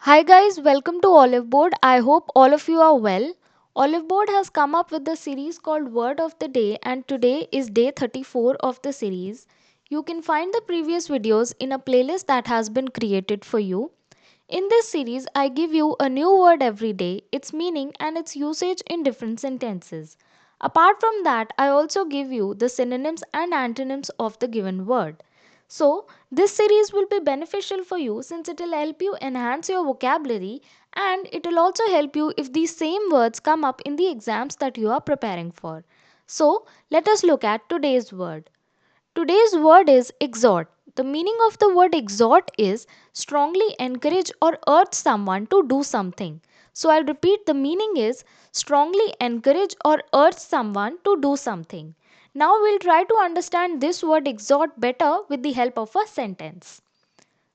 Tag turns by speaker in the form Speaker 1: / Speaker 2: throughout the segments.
Speaker 1: Hi guys, welcome to Oliveboard. I hope all of you are well. Oliveboard has come up with the series called Word of the Day and today is day 34 of the series. You can find the previous videos in a playlist that has been created for you. In this series, I give you a new word every day, its meaning and its usage in different sentences. Apart from that, I also give you the synonyms and antonyms of the given word. So, this series will be beneficial for you since it will help you enhance your vocabulary and it will also help you if these same words come up in the exams that you are preparing for. So, let us look at today's word. Today's word is exhort. The meaning of the word exhort is strongly encourage or urge someone to do something. So I'll repeat, the meaning is strongly encourage or urge someone to do something. Now we'll try to understand this word exhort better with the help of a sentence.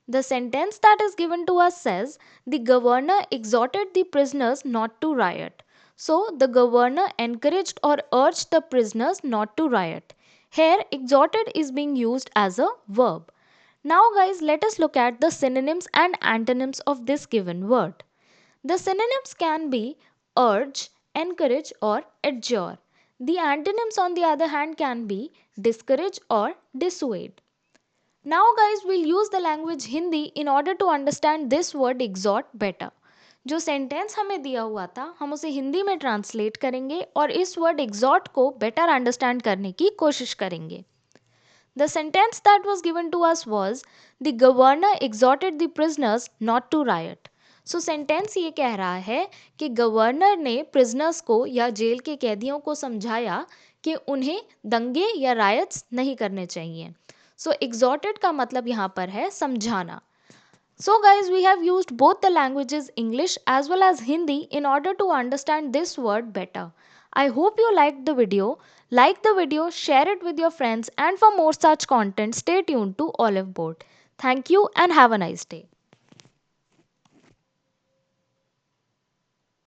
Speaker 1: The sentence that is given to us says, the governor exhorted the prisoners not to riot. So, the governor encouraged or urged the prisoners not to riot. Here, exhorted is being used as a verb. Now, guys, let us look at the synonyms and antonyms of this given word. The synonyms can be urge, encourage, or adjure. The antonyms, on the other hand, can be discourage or dissuade. Now guys, we'll use the language Hindi in order to understand this word exhort better. जो sentence हमें दिया हुआ था हम उसे हिंदी में translate करेंगे और इस वर्ड exhort को बेटर अंडरस्टैंड करने की कोशिश करेंगे. The sentence that was given to us was, the governor exhorted the prisoners not to riot. So sentence ये कह रहा है कि गवर्नर ने prisoners को या जेल के कैदियों को समझाया कि उन्हें दंगे या riots नहीं करने चाहिए. So exhorted का मतलब यहाँ पर है समझाना. So guys, we have used both the languages English as well as Hindi in order to understand this word better. I hope you liked the video. Like the video, share it with your friends and for more such content, stay tuned to Oliveboard. Thank you and have a nice day.